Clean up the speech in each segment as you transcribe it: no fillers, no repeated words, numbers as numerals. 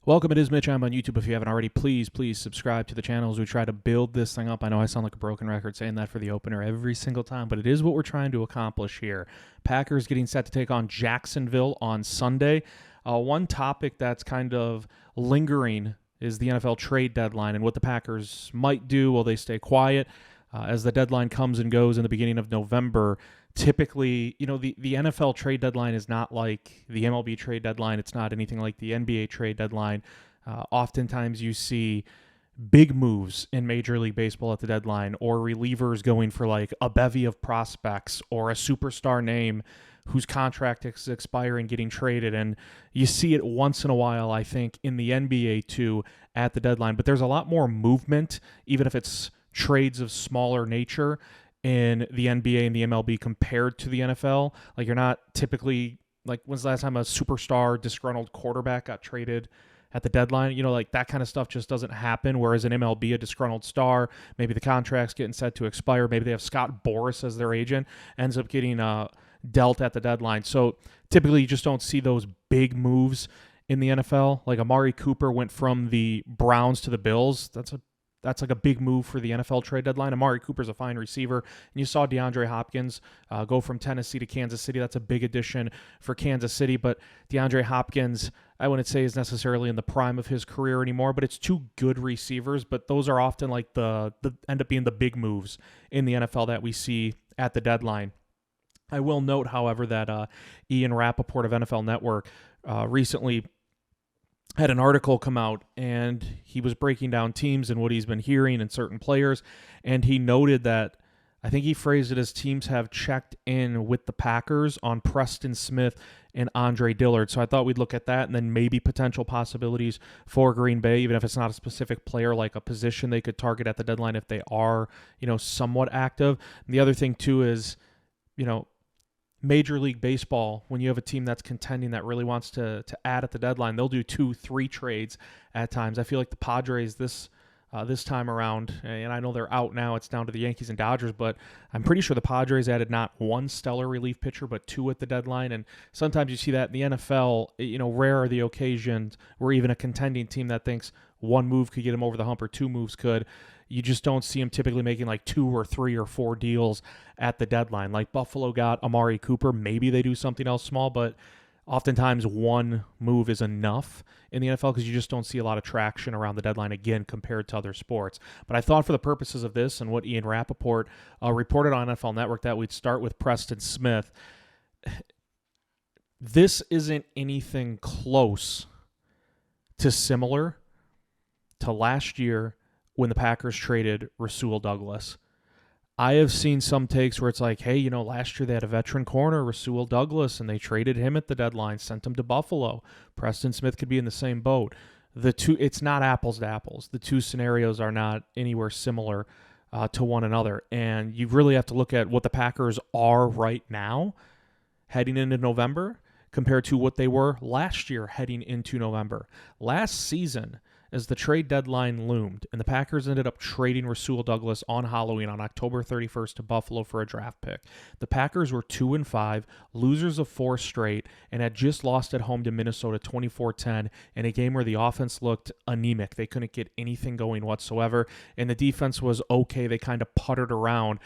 Welcome, it is Mitch. I'm on YouTube. If you haven't already, please subscribe to the channel as we try to build this thing up. I know I sound like a broken record saying that for the opener every single time, but it is what we're trying to accomplish here. Packers getting set to take on Jacksonville on Sunday. One topic that's kind of lingering is the NFL trade deadline and what the Packers might do. Will they stay quiet? As the deadline comes and goes in the beginning of November, typically, the NFL trade deadline is not like the MLB trade deadline. It's not anything like the NBA trade deadline. Oftentimes you see big moves in Major League Baseball at the deadline, or relievers going for like a bevy of prospects or a superstar name whose contract is expiring getting traded. And you see it once in a while, I think, in the NBA too at the deadline. But there's a lot more movement, even if it's trades of smaller nature, in the NBA and the MLB compared to the NFL. Like, you're not typically, like, when's the last time a superstar disgruntled quarterback got traded at the deadline? Like that kind of stuff just doesn't happen. Whereas in MLB, a disgruntled star, maybe the contract's getting set to expire, maybe they have Scott Boras as their agent, ends up getting dealt at the deadline. So typically you just don't see those big moves in the NFL. Like Amari Cooper went from the Browns to the Bills. That's like a big move for the NFL trade deadline. Amari Cooper's a fine receiver. And you saw DeAndre Hopkins go from Tennessee to Kansas City. That's a big addition for Kansas City. But DeAndre Hopkins, I wouldn't say is necessarily in the prime of his career anymore, but it's two good receivers. But those are often like the end up being the big moves in the NFL that we see at the deadline. I will note, however, that Ian Rappaport of NFL Network recently had an article come out, and he was breaking down teams and what he's been hearing and certain players, and he noted that, I think he phrased it as, teams have checked in with the Packers on Preston Smith and Andre Dillard. So I thought we'd look at that, and then maybe potential possibilities for Green Bay, even if it's not a specific player, like a position they could target at the deadline if they are, somewhat active. And the other thing too is, Major League Baseball, when you have a team that's contending that really wants to add at the deadline, they'll do 2-3 trades at times. I feel like the Padres this time around, and I know they're out now, it's down to the Yankees and Dodgers, but I'm pretty sure the Padres added not one stellar relief pitcher, but two at the deadline. And sometimes you see that in the NFL, rare are the occasions where even a contending team that thinks one move could get them over the hump or two moves could. You just don't see them typically making like 2 or 3 or 4 deals at the deadline. Like Buffalo got Amari Cooper. Maybe they do something else small, but oftentimes one move is enough in the NFL because you just don't see a lot of traction around the deadline, again, compared to other sports. But I thought for the purposes of this and what Ian Rappaport reported on NFL Network that we'd start with Preston Smith. This isn't anything close to similar to last year when the Packers traded Rasul Douglas. I have seen some takes where it's like, hey, last year they had a veteran corner, Rasul Douglas, and they traded him at the deadline, sent him to Buffalo. Preston Smith could be in the same boat. It's not apples to apples. The two scenarios are not anywhere similar to one another. And you really have to look at what the Packers are right now heading into November compared to what they were last year heading into November. Last season, as the trade deadline loomed, and the Packers ended up trading Rasul Douglas on Halloween on October 31st to Buffalo for a draft pick. The Packers were 2-5, losers of 4 straight, and had just lost at home to Minnesota 24-10 in a game where the offense looked anemic. They couldn't get anything going whatsoever, and the defense was okay. They kind of puttered around.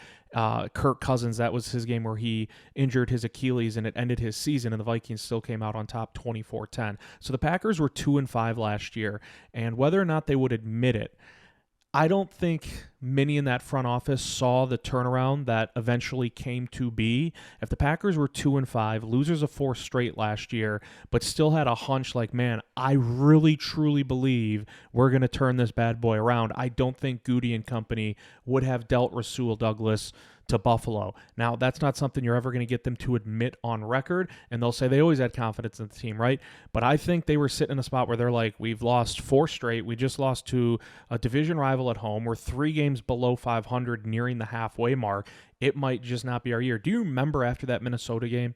Kirk Cousins, that was his game where he injured his Achilles and it ended his season, and the Vikings still came out on top 24-10. So the Packers were 2-5 last year, and whether or not they would admit it, I don't think many in that front office saw the turnaround that eventually came to be. If the Packers were 2-5, losers of 4 straight last year, but still had a hunch like, man, I really truly believe we're going to turn this bad boy around, I don't think Goody and company would have dealt Rasul Douglas to Buffalo. Now, that's not something you're ever going to get them to admit on record, and they'll say they always had confidence in the team, right? But I think they were sitting in a spot where they're like, we've lost 4 straight. We just lost to a division rival at home. We're 3 games below 500, nearing the halfway mark. It might just not be our year. Do you remember after that Minnesota game,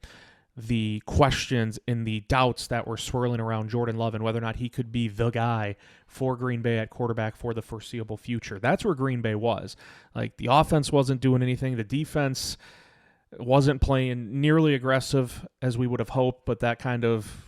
the questions and the doubts that were swirling around Jordan Love and whether or not he could be the guy for Green Bay at quarterback for the foreseeable future? That's where Green Bay was. Like, the offense wasn't doing anything. The defense wasn't playing nearly aggressive as we would have hoped, but that kind of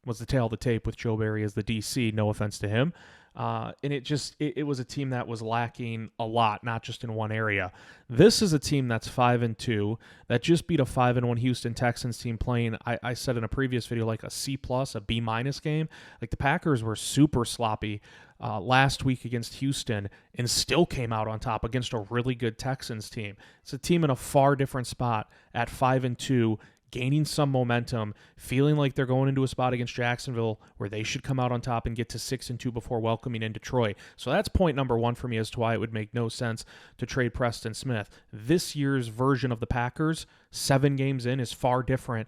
was the tail of the tape with Joe Barry as the DC. No offense to him. And it was a team that was lacking a lot, not just in one area. This is a team that's 5-2 that just beat a 5-1 Houston Texans team playing, I said in a previous video, like a C+, a B- game. Like the Packers were super sloppy last week against Houston and still came out on top against a really good Texans team. It's a team in a far different spot at 5-2, gaining some momentum, feeling like they're going into a spot against Jacksonville where they should come out on top and get to 6-2 before welcoming in Detroit. So that's point number one for me as to why it would make no sense to trade Preston Smith. This year's version of the Packers, 7 games in, is far different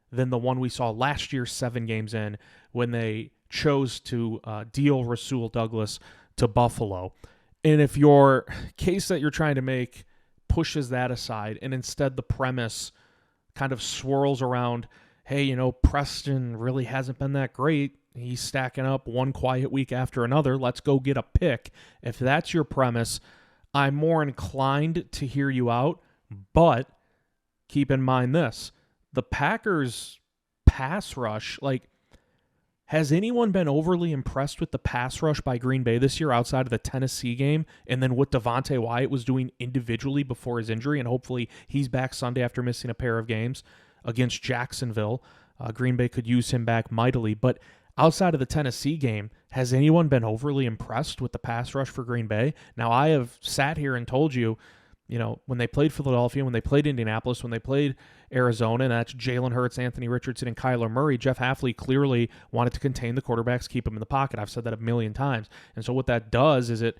than the one we saw last year, 7 games in, when they chose to deal Rasul Douglas to Buffalo. And if your case that you're trying to make pushes that aside, and instead the premise kind of swirls around, hey, Preston really hasn't been that great. He's stacking up one quiet week after another. Let's go get a pick. If that's your premise, I'm more inclined to hear you out. But keep in mind this. The Packers' pass rush, has anyone been overly impressed with the pass rush by Green Bay this year outside of the Tennessee game and then what Devontae Wyatt was doing individually before his injury? And hopefully he's back Sunday after missing a pair of games against Jacksonville. Green Bay could use him back mightily. But outside of the Tennessee game, has anyone been overly impressed with the pass rush for Green Bay? Now, I have sat here and told you, when they played Philadelphia, when they played Indianapolis, when they played Arizona, and that's Jalen Hurts, Anthony Richardson, and Kyler Murray, Jeff Hafley clearly wanted to contain the quarterbacks, keep them in the pocket. I've said that a million times. And so what that does is it,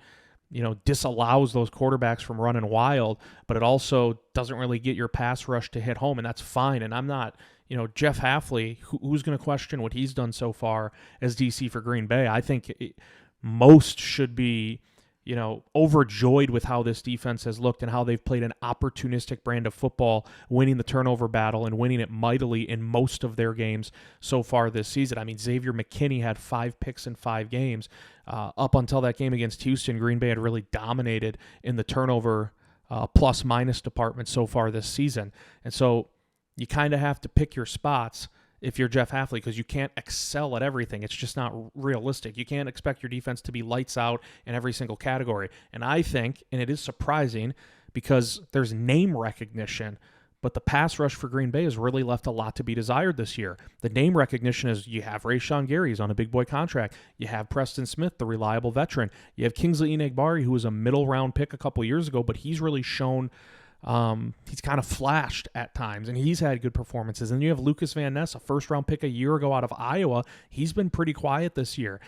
disallows those quarterbacks from running wild, but it also doesn't really get your pass rush to hit home, and that's fine. And I'm not, Jeff Hafley, who's going to question what he's done so far as DC for Green Bay? I think most should be overjoyed with how this defense has looked and how they've played an opportunistic brand of football, winning the turnover battle and winning it mightily in most of their games so far this season. I mean, Xavier McKinney had 5 picks in 5 games. Up until that game against Houston, Green Bay had really dominated in the turnover plus-minus department so far this season. And so you kind of have to pick your spots if you're Jeff Hafley, because you can't excel at everything. It's just not realistic. You can't expect your defense to be lights out in every single category. And I think, and it is surprising because there's name recognition, but the pass rush for Green Bay has really left a lot to be desired this year. The name recognition is you have Rashawn Gary, who's on a big boy contract. You have Preston Smith, the reliable veteran. You have Kingsley Enagbari, who was a middle round pick a couple years ago, but he's really shown he's kind of flashed at times, and he's had good performances. And you have Lucas Van Ness, a first-round pick a year ago out of Iowa. He's been pretty quiet this year.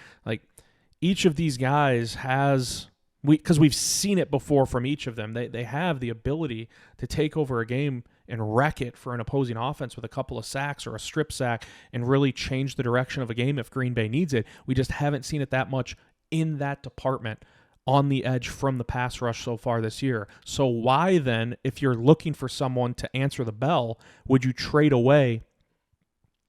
Each of these guys has, because we've seen it before from each of them, they have the ability to take over a game and wreck it for an opposing offense with a couple of sacks or a strip sack and really change the direction of a game if Green Bay needs it. We just haven't seen it that much in that department on the edge from the pass rush so far this year. So why then, if you're looking for someone to answer the bell, would you trade away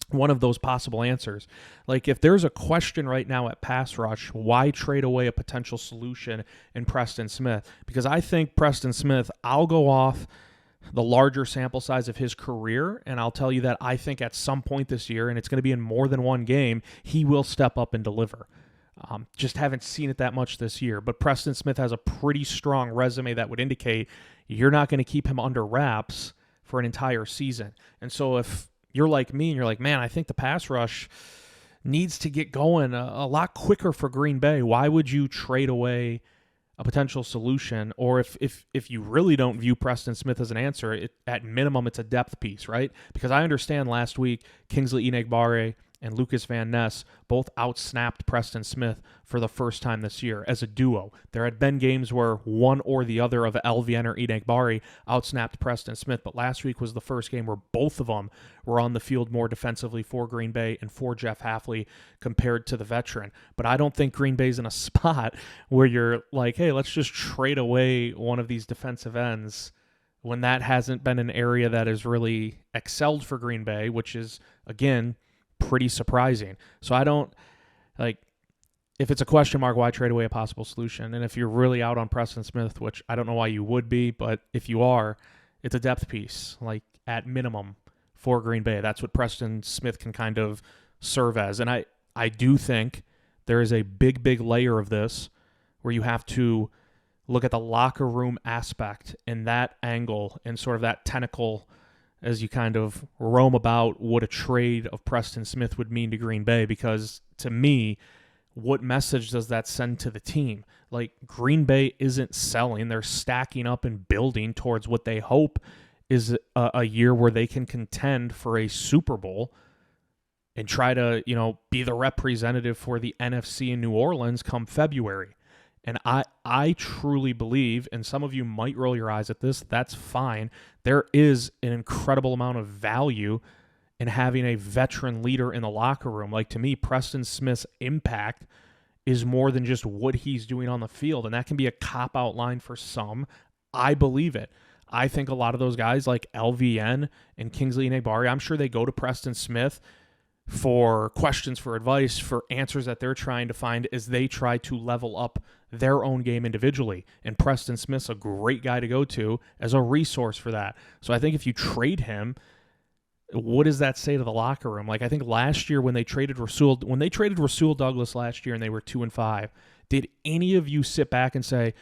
one of those possible answers? If there's a question right now at pass rush, why trade away a potential solution in Preston Smith? Because I think Preston Smith, I'll go off the larger sample size of his career, and I'll tell you that I think at some point this year, and it's going to be in more than one game, he will step up and deliver. Just haven't seen it that much this year. But Preston Smith has a pretty strong resume that would indicate you're not going to keep him under wraps for an entire season. And so if you're like me and you're like, man, I think the pass rush needs to get going a lot quicker for Green Bay, why would you trade away a potential solution? Or if you really don't view Preston Smith as an answer, at minimum, it's a depth piece, right? Because I understand last week, Kingsley Enagbare and Lucas Van Ness both outsnapped Preston Smith for the first time this year as a duo. There had been games where one or the other of Elvian or Enagbare outsnapped Preston Smith, but last week was the first game where both of them were on the field more defensively for Green Bay and for Jeff Hafley compared to the veteran. But I don't think Green Bay's in a spot where you're like, hey, let's just trade away one of these defensive ends when that hasn't been an area that has really excelled for Green Bay, which is, again, pretty surprising. So I don't, if it's a question mark, why trade away a possible solution? And if you're really out on Preston Smith, which I don't know why you would be, but if you are, it's a depth piece, at minimum for Green Bay. That's what Preston Smith can kind of serve as. And I do think there is a big layer of this where you have to look at the locker room aspect and that angle and sort of that tentacle as you kind of roam about what a trade of Preston Smith would mean to Green Bay. Because to me, what message does that send to the team? Like, Green Bay isn't selling. They're stacking up and building towards what they hope is a year where they can contend for a Super Bowl and try to, be the representative for the NFC in New Orleans come February. And I truly believe, and some of you might roll your eyes at this, that's fine. There is an incredible amount of value in having a veteran leader in the locker room. Like, to me, Preston Smith's impact is more than just what he's doing on the field, and that can be a cop-out line for some. I believe it. I think a lot of those guys like LVN and Kingsley Enagbare, I'm sure they go to Preston Smith for questions, for advice, for answers that they're trying to find as they try to level up their own game individually. And Preston Smith's a great guy to go to as a resource for that. So I think if you trade him, what does that say to the locker room? Like, I think last year when they traded Rasul Douglas last year and they were 2-5, did any of you sit back and say,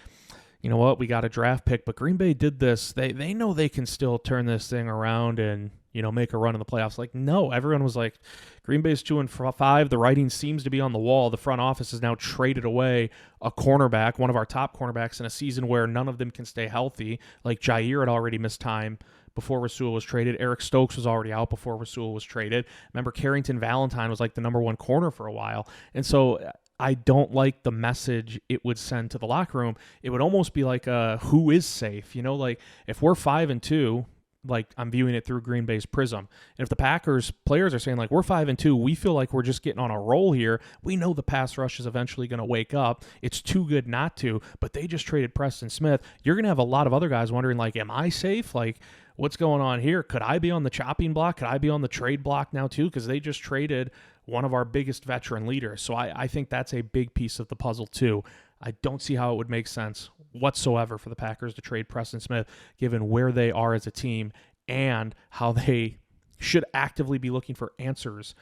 you know what, we got a draft pick, but Green Bay did this. They know they can still turn this thing around and, make a run in the playoffs? Like, no, everyone was like, Green Bay's 2-5. The writing seems to be on the wall. The front office has now traded away a cornerback, one of our top cornerbacks, in a season where none of them can stay healthy. Like, Jair had already missed time before Rasul was traded. Eric Stokes was already out before Rasul was traded. Remember, Carrington Valentine was like the number one corner for a while. And so I don't like the message it would send to the locker room. It would almost be like who is safe? Like, if we're 5-2, like, I'm viewing it through Green Bay's prism. And if the Packers players are saying, like, we're 5-2, we feel like we're just getting on a roll here. We know the pass rush is eventually going to wake up. It's too good not to, but they just traded Preston Smith. You're going to have a lot of other guys wondering, like, am I safe? Like, what's going on here? Could I be on the chopping block? Could I be on the trade block now too? Because they just traded one of our biggest veteran leaders. So I think that's a big piece of the puzzle too. I don't see how it would make sense whatsoever for the Packers to trade Preston Smith, given where they are as a team and how they should actively be looking for answers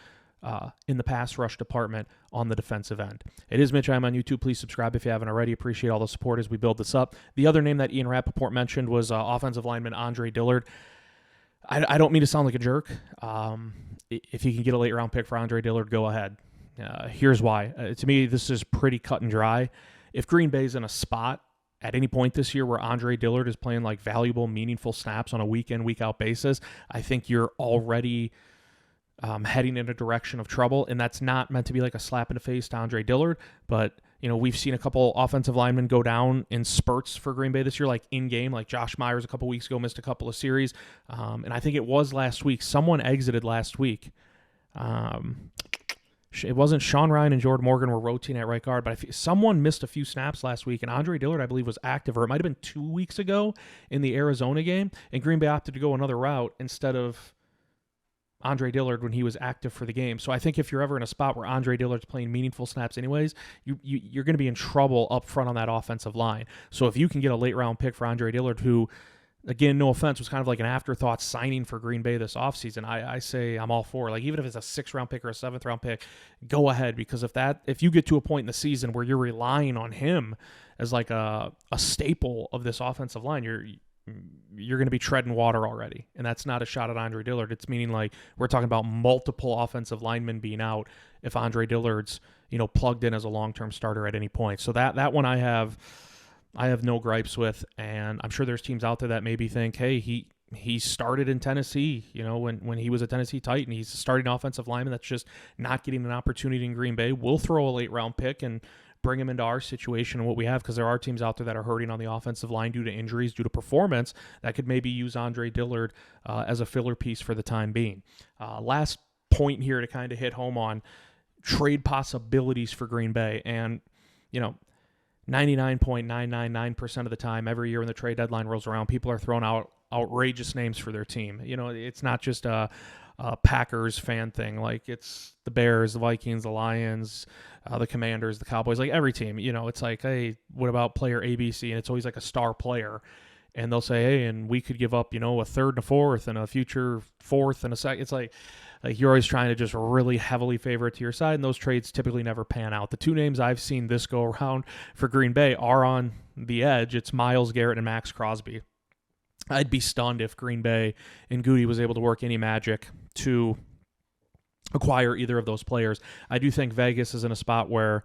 in the pass rush department on the defensive end. It is Mitch. I'm on YouTube. Please subscribe if you haven't already. Appreciate all the support as we build this up. The other name that Ian Rappaport mentioned was offensive lineman Andre Dillard. I don't mean to sound like a jerk. If you can get a late round pick for Andre Dillard, go ahead. Here's why. To me, this is pretty cut and dry. If Green Bay's in a spot at any point this year where Andre Dillard is playing like valuable, meaningful snaps on a week in, week out basis, I think you're already heading in a direction of trouble. And that's not meant to be like a slap in the face to Andre Dillard, but we've seen a couple offensive linemen go down in spurts for Green Bay this year, like in game, like Josh Myers a couple weeks ago missed a couple of series. And I think it was last week. Someone exited last week. It wasn't Sean Ryan and Jordan Morgan were rotating at right guard, but someone missed a few snaps last week, and Andre Dillard, I believe, was active, or it might have been 2 weeks ago in the Arizona game, and Green Bay opted to go another route instead of Andre Dillard when he was active for the game. So I think if you're ever in a spot where Andre Dillard's playing meaningful snaps anyways, you're going to be in trouble up front on that offensive line. So if you can get a late-round pick for Andre Dillard, who, again, no offense, was kind of like an afterthought signing for Green Bay this offseason, I say I'm all for it. Like, even if it's a 6th-round pick or a 7th-round pick, go ahead, because if you get to a point in the season where you're relying on him as like a staple of this offensive line, you're going to be treading water already. And that's not a shot at Andre Dillard. It's meaning like we're talking about multiple offensive linemen being out if Andre Dillard's, plugged in as a long-term starter at any point. So that one I have no gripes with, and I'm sure there's teams out there that maybe think, hey, he started in Tennessee, when he was a Tennessee Titan. He's a starting offensive lineman that's just not getting an opportunity in Green Bay. We'll throw a late-round pick and bring him into our situation and what we have, because there are teams out there that are hurting on the offensive line due to injuries, due to performance, that could maybe use Andre Dillard as a filler piece for the time being. Last point here to kind of hit home on trade possibilities for Green Bay, and 99.999% of the time, every year when the trade deadline rolls around, people are throwing out outrageous names for their team. It's not just a Packers fan thing. Like, it's the Bears, the Vikings, the Lions, the Commanders, the Cowboys, like every team. It's like, hey, what about player ABC? And it's always like a star player. and they'll say, hey, and we could give up, a third and a fourth and a future fourth and a second. It's like you're always trying to just really heavily favor it to your side, and those trades typically never pan out. The two names I've seen this go around for Green Bay are on the edge. It's Myles Garrett and Max Crosby. I'd be stunned if Green Bay and Goody was able to work any magic to acquire either of those players. I do think Vegas is in a spot where,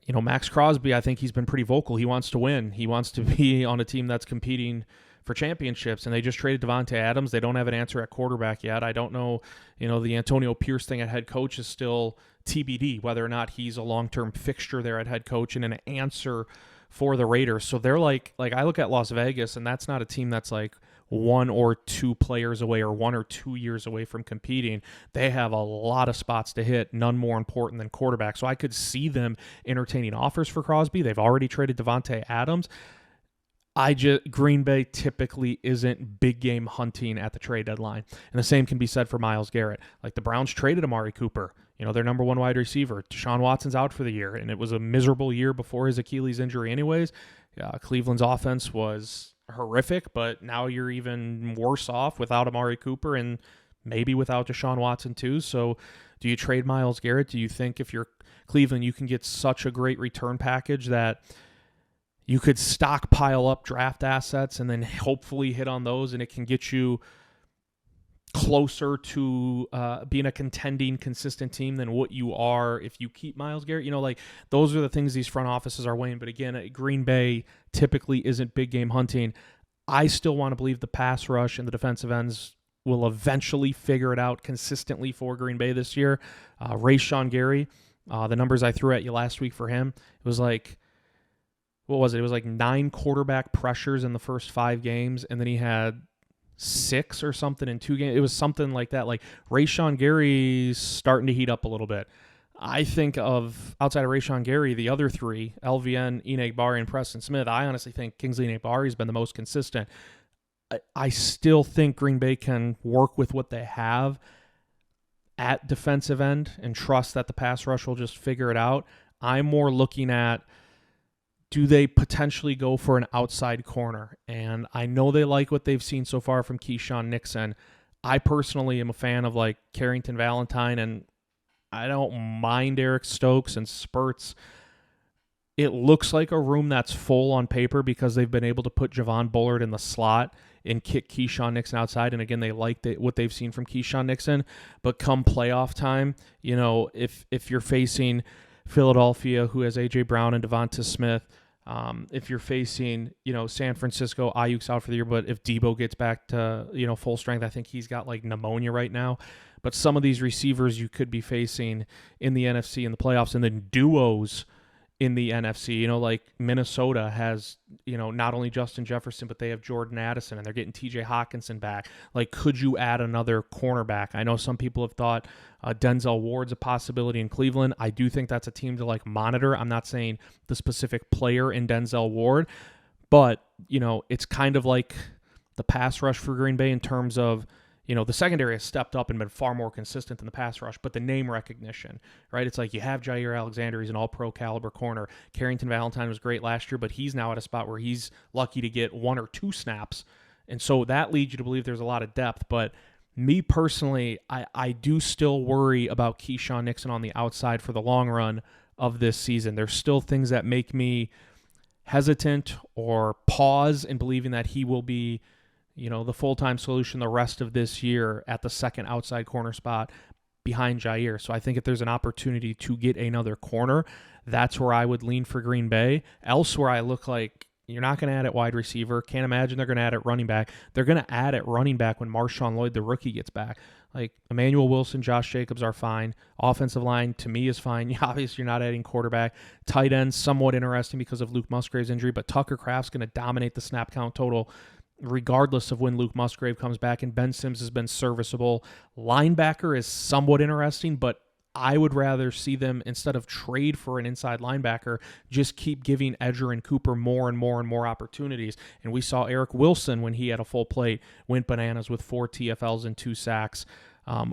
Max Crosby, I think he's been pretty vocal. He wants to win. He wants to be on a team that's competing for championships, and they just traded Devontae Adams. They don't have an answer at quarterback yet. I don't know, the Antonio Pierce thing at head coach is still TBD, whether or not he's a long-term fixture there at head coach and an answer for the Raiders. So they're like I look at Las Vegas, and that's not a team that's like one or two players away or 1 or 2 years away from competing. They have a lot of spots to hit, none more important than quarterback. So I could see them entertaining offers for Crosby. They've already traded Devontae Adams. Green Bay typically isn't big game hunting at the trade deadline. And the same can be said for Myles Garrett. Like the Browns traded Amari Cooper, their number one wide receiver. Deshaun Watson's out for the year, and it was a miserable year before his Achilles injury anyways. Cleveland's offense was horrific, but now you're even worse off without Amari Cooper and maybe without Deshaun Watson too. So do you trade Myles Garrett? Do you think if you're Cleveland, you can get such a great return package that you could stockpile up draft assets and then hopefully hit on those, and it can get you closer to being a contending, consistent team than what you are if you keep Myles Garrett? Those are the things these front offices are weighing. But again, Green Bay typically isn't big game hunting. I still want to believe the pass rush and the defensive ends will eventually figure it out consistently for Green Bay this year. Rashawn Gary, the numbers I threw at you last week for him, it was like, what was it? It was like 9 quarterback pressures in the first 5 games, and then he had 6 or something in 2 games. It was something like that. Like Rashawn Gary's starting to heat up a little bit. I think of, outside of Rashawn Gary, the other 3, LVN, Enagbari, and Preston Smith, I honestly think Kingsley Enagbari has been the most consistent. I still think Green Bay can work with what they have at defensive end and trust that the pass rush will just figure it out. I'm more looking at, do they potentially go for an outside corner? And I know they like what they've seen so far from Keyshawn Nixon. I personally am a fan of like Carrington Valentine, and I don't mind Eric Stokes and spurts. It looks like a room that's full on paper because they've been able to put Javon Bullard in the slot and kick Keyshawn Nixon outside. And again, they like what they've seen from Keyshawn Nixon. But come playoff time, if you're facing Philadelphia, who has A.J. Brown and Devonta Smith, if you're facing, San Francisco, Ayuk's out for the year, but if Debo gets back to, full strength, I think he's got like pneumonia right now. But some of these receivers you could be facing in the NFC in the playoffs, and then duos in the NFC, like Minnesota has, not only Justin Jefferson, but they have Jordan Addison, and they're getting TJ Hawkinson back. Like, could you add another cornerback? I know some people have thought Denzel Ward's a possibility in Cleveland. I do think that's a team to monitor. I'm not saying the specific player in Denzel Ward, but, it's kind of like the pass rush for Green Bay in terms of, the secondary has stepped up and been far more consistent than the pass rush, but the name recognition, right? It's like you have Jair Alexander, he's an all-pro caliber corner. Carrington Valentine was great last year, but he's now at a spot where he's lucky to get 1 or 2 snaps. And so that leads you to believe there's a lot of depth. But me personally, I do still worry about Keyshawn Nixon on the outside for the long run of this season. There's still things that make me hesitant or pause in believing that he will be the full-time solution the rest of this year at the second outside corner spot behind Jair. So I think if there's an opportunity to get another corner, that's where I would lean for Green Bay. Elsewhere, I look like you're not going to add at wide receiver. Can't imagine they're going to add at running back. They're going to add at running back when Marshawn Lloyd, the rookie, gets back. Like Emmanuel Wilson, Josh Jacobs are fine. Offensive line, to me, is fine. Obviously, you're not adding quarterback. Tight end, somewhat interesting because of Luke Musgrave's injury, but Tucker Kraft's going to dominate the snap count total regardless of when Luke Musgrave comes back, and Ben Sims has been serviceable. Linebacker is somewhat interesting, but I would rather see them, instead of trade for an inside linebacker, just keep giving Edger and Cooper more and more and more opportunities. And we saw Eric Wilson, when he had a full plate, went bananas with 4 TFLs and 2 sacks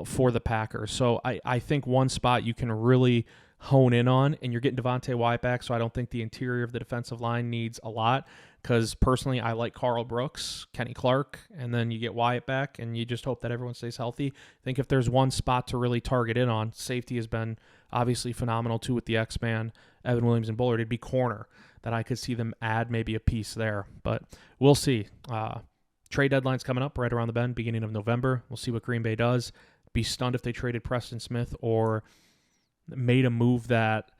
for the Packers. So I think one spot you can really hone in on, and you're getting Devontae Wyatt back, so I don't think the interior of the defensive line needs a lot, because personally I like Carl Brooks, Kenny Clark, and then you get Wyatt back, and you just hope that everyone stays healthy. I think if there's one spot to really target in on, safety has been obviously phenomenal too with the X-Man, Evan Williams and Bullard. It'd be corner that I could see them add maybe a piece there, but we'll see. Trade deadline's coming up right around the bend, beginning of November. We'll see what Green Bay does. Be stunned if they traded Preston Smith or made a move that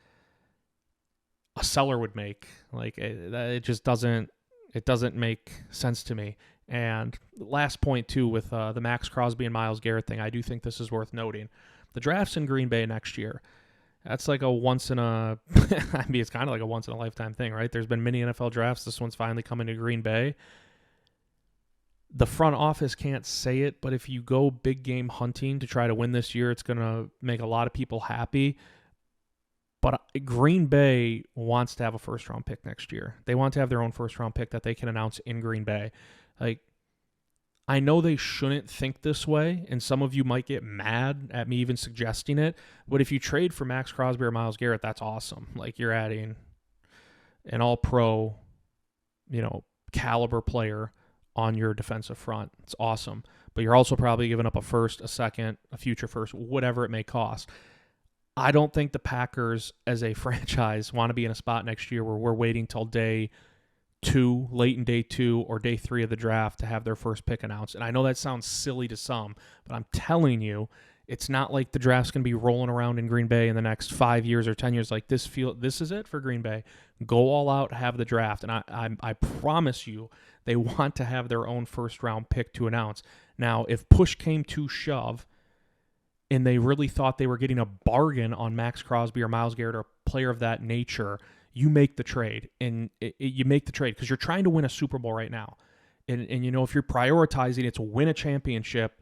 a seller would make. Like, it just doesn't make sense to me. And last point too, with the Max Crosby and Myles Garrett thing, I do think this is worth noting. The draft's in Green Bay next year. That's like a once in a I mean, it's kind of like a once in a lifetime thing, right? There's been many NFL drafts. This one's finally coming to Green Bay. The front office can't say it, but if you go big game hunting to try to win this year, it's going to make a lot of people happy. But Green Bay wants to have a first-round pick next year. They want to have their own first-round pick that they can announce in Green Bay. Like, I know they shouldn't think this way, and some of you might get mad at me even suggesting it, but if you trade for Max Crosby or Myles Garrett, that's awesome. Like, you're adding an all-pro, caliber player on your defensive front. It's awesome. But you're also probably giving up a first, a second, a future first, whatever it may cost. I don't think the Packers as a franchise want to be in a spot next year where we're waiting till day 2, late in day 2 or day 3 of the draft to have their first pick announced. And I know that sounds silly to some, but I'm telling you, it's not like the draft's going to be rolling around in Green Bay in the next 5 years or 10 years. Like, this is it for Green Bay. Go all out, have the draft. And I promise you, they want to have their own first-round pick to announce. Now, if push came to shove and they really thought they were getting a bargain on Max Crosby or Myles Garrett or a player of that nature, you make the trade. And you make the trade because you're trying to win a Super Bowl right now. And if you're prioritizing it to win a championship,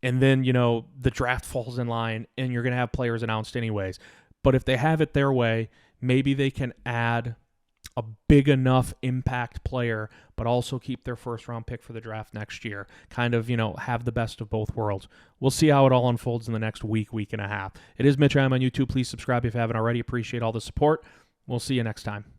and then, the draft falls in line and you're going to have players announced anyways. But if they have it their way, maybe they can add a big enough impact player, but also keep their first-round pick for the draft next year. Kind of, have the best of both worlds. We'll see how it all unfolds in the next week and a half. It is Mitch. I'm on YouTube. Please subscribe if you haven't already. Appreciate all the support. We'll see you next time.